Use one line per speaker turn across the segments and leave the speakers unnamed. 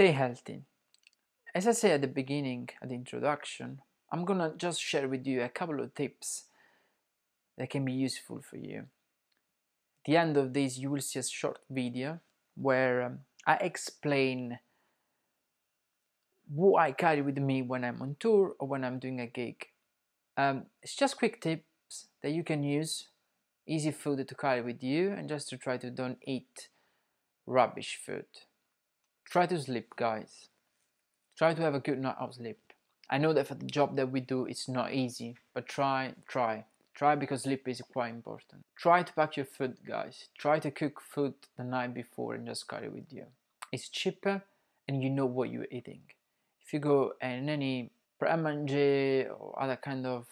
Stay healthy. As I said at the beginning, at the introduction, I'm gonna just share with you a couple of tips that can be useful for you. At the end of this, you will see a short video where I explain what I carry with me when I'm on tour or when I'm doing a gig. It's just quick tips that you can use, easy food to carry with you, and just to try to don't eat rubbish food. Try to sleep, guys. Try to have a good night of sleep. I know that for the job that we do, it's not easy, but try because sleep is quite important. Try to pack your food, guys. Try to cook food the night before and just carry with you. It's cheaper and you know what you're eating. If you go in any Prep&J or other kind of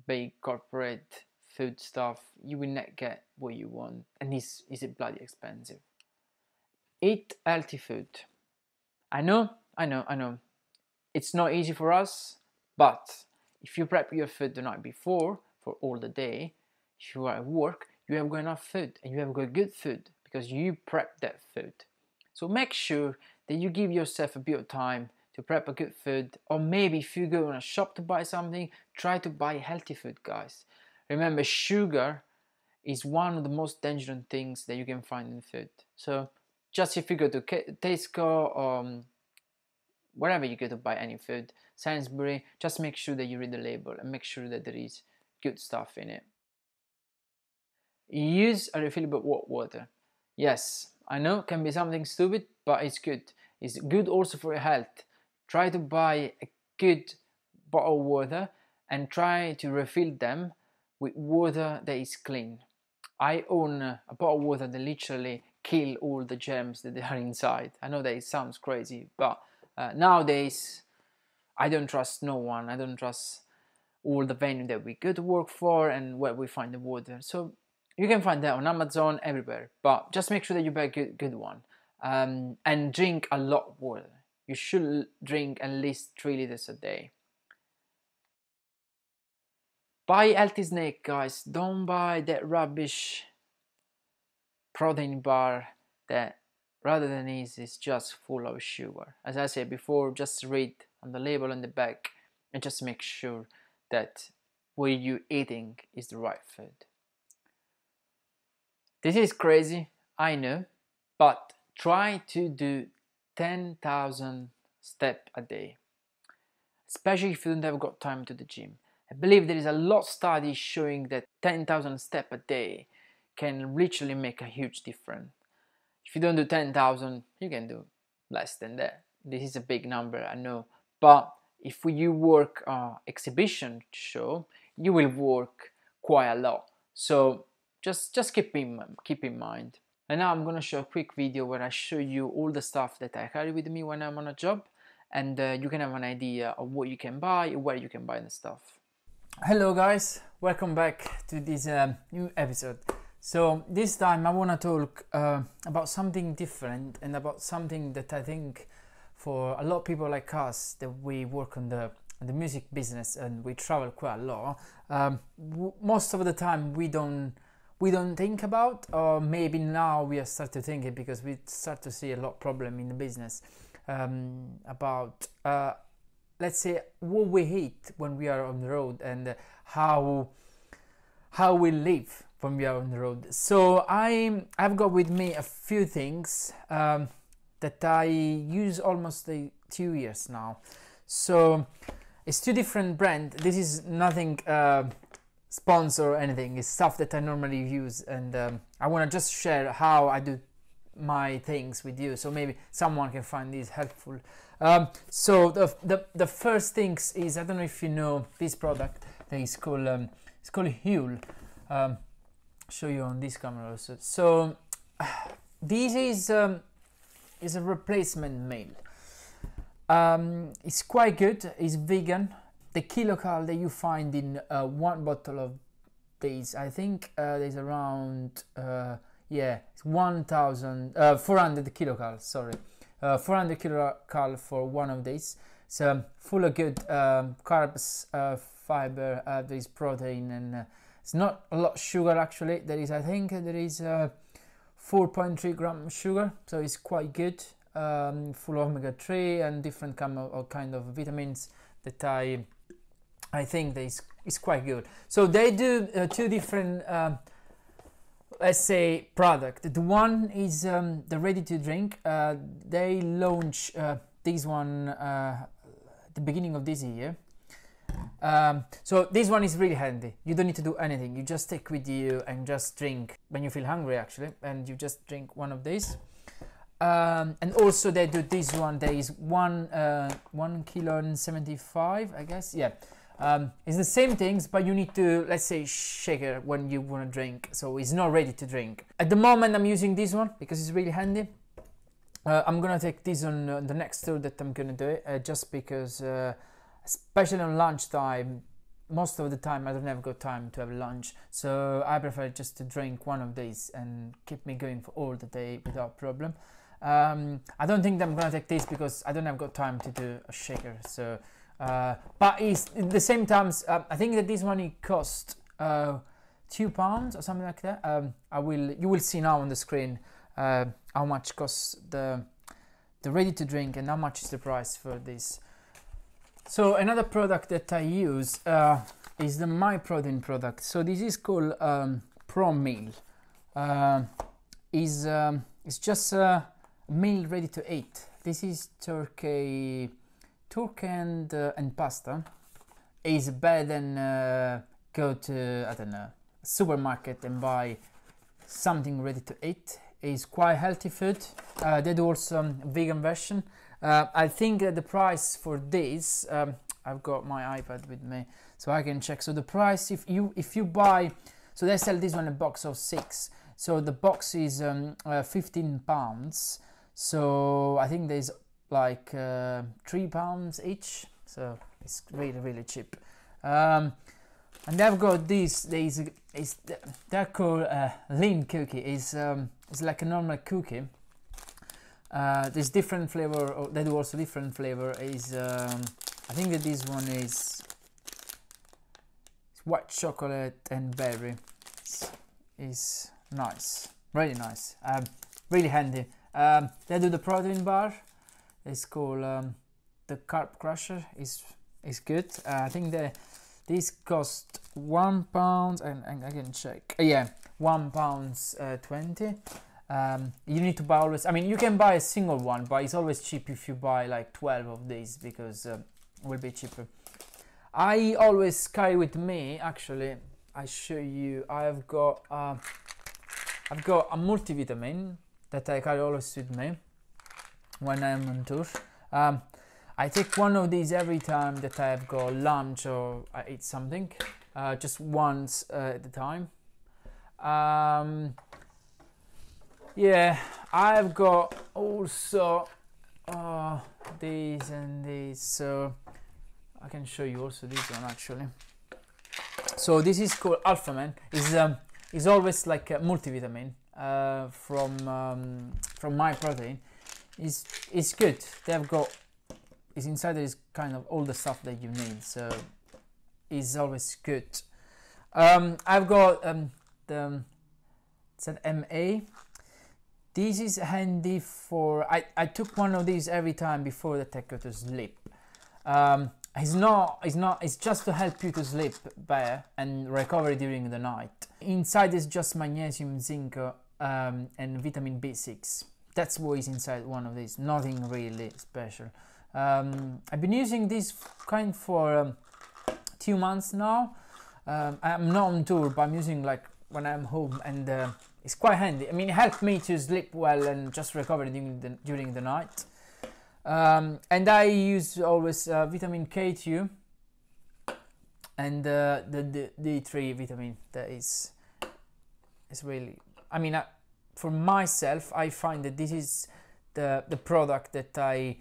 big corporate food stuff, you will not get what you want, and it's bloody expensive. Eat healthy food. I know. It's not easy for us, but if you prep your food the night before for all the day, if you are at work, you have got enough food and you have got good food because you prep that food. So make sure that you give yourself a bit of time to prep a good food, or maybe if you go in a shop to buy something, try to buy healthy food, guys. Remember, sugar is one of the most dangerous things that you can find in food. So just if you go to 𝐥𝐤𝐬𝐞 or wherever you go to buy any food, Sainsbury, just make sure that you read the label and make sure that there is good stuff in it. Use a refillable water. Yes, I know it can be something stupid, but it's good. It's good also for your health. Try to buy a good bottle of water and try to refill them with water that is clean. I own a bottle of water that literally kill all the germs that are inside. I know that it sounds crazy, but nowadays I don't trust no one. I don't trust all the venue that we go to work for and where we find the water. So you can find that on Amazon, everywhere, but just make sure that you buy a good one, and drink a lot of water. You should drink at least 3 liters a day. Buy healthy snack, guys. Don't buy that rubbish protein bar that rather than is just full of sugar. As I said before, just read on the label on the back and just make sure that what you're eating is the right food. This is crazy, I know, but try to do 10,000 steps a day, especially if you don't have got time to the gym. I believe there is a lot of studies showing that 10,000 steps a day can literally make a huge difference. If you don't do 10,000, you can do less than that. This is a big number, I know, but if you work exhibition show, you will work quite a lot. So just keep in mind. And now I'm gonna show a quick video where I show you all the stuff that I carry with me when I'm on a job, and you can have an idea of what you can buy, where you can buy the stuff. Hello guys, welcome back to this new episode. So this time I want to talk about something different and about something that I think for a lot of people like us that we work on the music business and we travel quite a lot, most of the time we don't think about, or maybe now we are start to think it because we start to see a lot of problem in the business about let's say what we eat when we are on the road and how we live when we are on the road. So I've got with me a few things that I use almost 2 years now. So it's 2 different brands. This is nothing sponsor or anything. It's stuff that I normally use, and I want to just share how I do my things with you, so maybe someone can find this helpful. So the first things is, I don't know if you know this product that is called 𝐥𝐤𝐤𝐞. Show you on this camera also. So this is a replacement meal. It's quite good. It's vegan. The kilocal that you find in 1 bottle of these, I think there's around 400 kilocal. Sorry, 400 kilocal for one of these. So full of good carbs, fiber. There is protein, and it's not a lot of sugar actually. There is, I think, there is 4.3 grams sugar, so it's quite good. full of omega-3 and different kind of vitamins that I think that is quite good. So they do two different let's say product. The one is the ready to drink. They launch this one at the beginning of this year. So this one is really handy. You don't need to do anything. You just take with you and just drink when you feel hungry, actually, and you just drink one of these. And also they do this one. There is 1 kilo and 75, I guess. Yeah. It's the same things, but you need to, let's say, shake it when you want to drink. So it's not ready to drink. At the moment, I'm using this one because it's really handy. I'm gonna take this on the next tour that I'm gonna do it, just because, especially on lunchtime, most of the time I don't have got time to have lunch. So I prefer just to drink one of these and keep me going for all the day without problem. I don't think that I'm gonna take this because I don't have got time to do a shaker. So. But it's at the same time, I think that this one it cost £2 or something like that. You will see now on the screen how much costs the ready to drink and how much is the price for this. So another product that I use is the My Protein product. So this is called Pro Meal. It's just a meal ready to eat. This is turkey and pasta. Is better than go to, I don't know, supermarket and buy something ready to eat. It's quite healthy food. They do also vegan version. I think that the price for this, I've got my iPad with me so I can check. So the price, if you buy, so they sell this one a box of 6. So the box is £15. So I think there's like £3 each, so it's really cheap. And they've got this. They're called lean cookie. It's like a normal cookie. There's different flavor. Or they do also different flavor. I think that this one is white chocolate and berry. It's nice, really nice, really handy. They do the protein bar. It's called the Carb Crusher. Is good. I think these cost £1 and I can check. Yeah, £1.20. You need to buy always. I mean, you can buy a single one, but it's always cheap if you buy like 12 of these because it will be cheaper. I always carry with me. Actually, I show you. I've got a multivitamin that I carry always with me when I'm on tour. I take one of these every time that I have got lunch or I eat something, just once at a time. Yeah, I've got also these and these, so I can show you also this one actually. So this is called Alpha Man. Is always like a multivitamin from My Protein. It's good. They've got, it's inside there is kind of all the stuff that you need, so it's always good. I've got it's an MA. This is handy for, I took one of these every time before that I go to sleep. It's just to help you to sleep better and recover during the night. Inside is just magnesium, zinc, and vitamin B6. That's what is inside one of these, nothing really special. I've been using this kind for 2 months now. I'm not on tour, but I'm using like when I'm home, and it's quite handy. I mean, it helped me to sleep well and just recover during the night. And I use always vitamin K2 and the D3 vitamin. That is really, I mean, for myself, I find that this is the product that I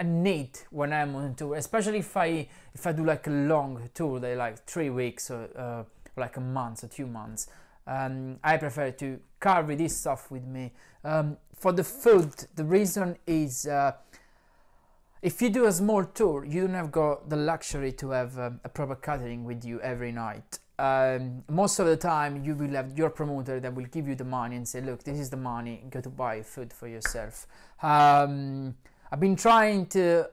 need when I'm on tour, especially if I do like a long tour, they like 3 weeks or like a month or 2 months. I prefer to carry this stuff with me. For the food, the reason is if you do a small tour, you don't have got the luxury to have a proper catering with you every night. most of the time you will have your promoter that will give you the money and say, look, this is the money, go to buy food for yourself. I've been trying to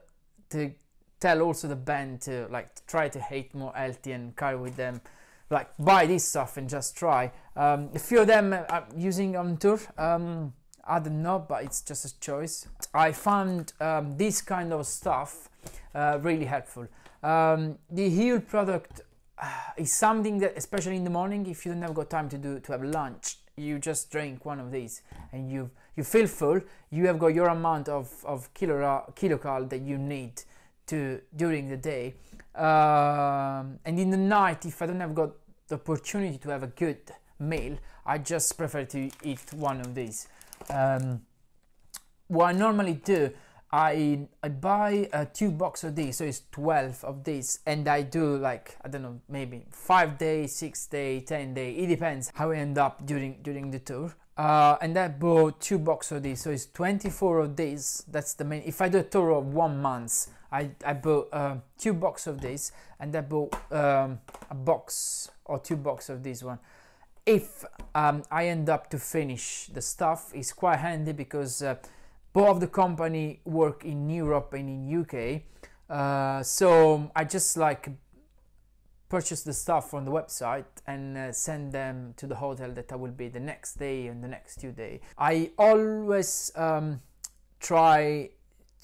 tell also the band to like try to eat more healthy and carry with them, like buy this stuff and just try. A few of them are using on tour. I don't know, but it's just a choice. I found this kind of stuff really helpful. The 𝐥𝐤𝐤 product is something that, especially in the morning, if you don't have got time to have lunch, you just drink one of these and you feel full. You have got your amount of kilocal that you need during the day. And in the night, if I don't have got the opportunity to have a good meal, I just prefer to eat one of these. What I normally do, I buy 2 boxes of these, so it's 12 of these, and I do like, I don't know, maybe 5 days, 6 days, 10 days, it depends how I end up during the tour. And I bought 2 boxes of these, so it's 24 of these. That's the main. If I do a tour of 1 month, I bought 2 boxes of this, and I bought a box or 2 boxes of this one. If I end up to finish the stuff, it's quite handy because both of the company work in Europe and in UK, so I just like purchase the stuff from the website and send them to the hotel that I will be the next day and the next 2 days. I always try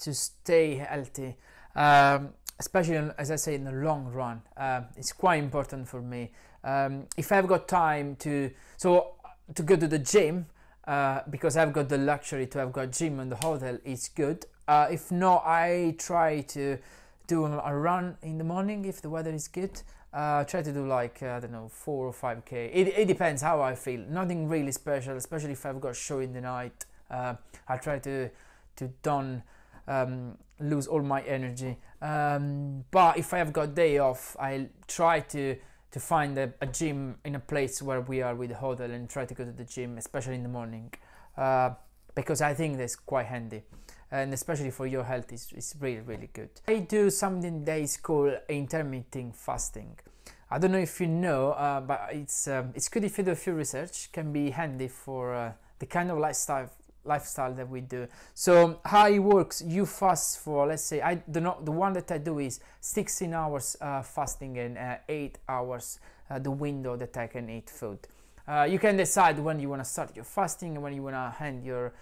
to stay healthy, especially as I say in the long run. It's quite important for me. If I've got time to go to the gym, because I've got the luxury to have got gym in the hotel, it's good. If not, I try to do a run in the morning if the weather is good. Try to do like, I don't know, 4 or 5k. It depends how I feel. Nothing really special, especially if I've got a show in the night. I try to don't lose all my energy. But if I have got day off, I try to find a gym in a place where we are with the hotel and try to go to the gym, especially in the morning, because I think that's quite handy, and especially for your health, it's really, really good. I do something that is called intermittent fasting. I don't know if you know, but it's good if you do a few research. Can be handy for the kind of lifestyle that we do. So how it works, you fast for, let's say, the one that I do is 16 hours fasting and 8 hours the window that I can eat food. You can decide when you want to start your fasting and when you want to end your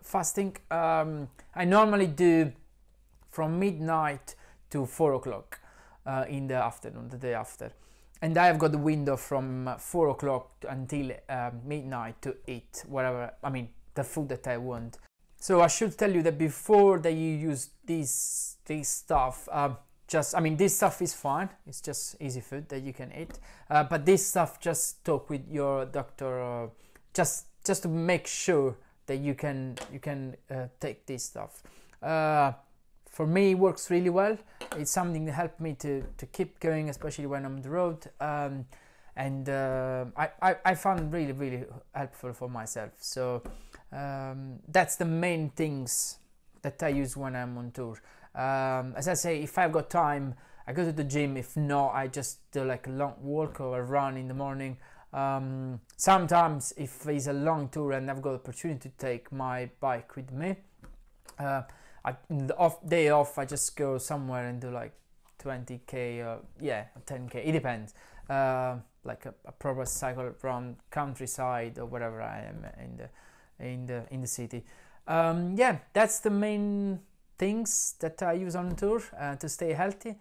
fasting. I normally do from midnight to 4 o'clock in the afternoon, the day after, and I have got the window from 4 o'clock until midnight to eat whatever, I mean, the food that I want. So I should tell you that before that you use this stuff, this stuff is fine. It's just easy food that you can eat. But this stuff, just talk with your doctor, just to make sure that you can take this stuff. For me, it works really well. It's something that helped me to keep going, especially when I'm on the road. And I found really, really helpful for myself. So that's the main things that I use when I'm on tour. As I say, if I've got time, I go to the gym. If not, I just do like a long walk or a run in the morning. Sometimes if it's a long tour and I've got the opportunity to take my bike with me, in the day off, I just go somewhere and do like 20k or 10k, it depends. Like a proper cycle around countryside or wherever I am in the city. That's the main things that I use on tour to stay healthy.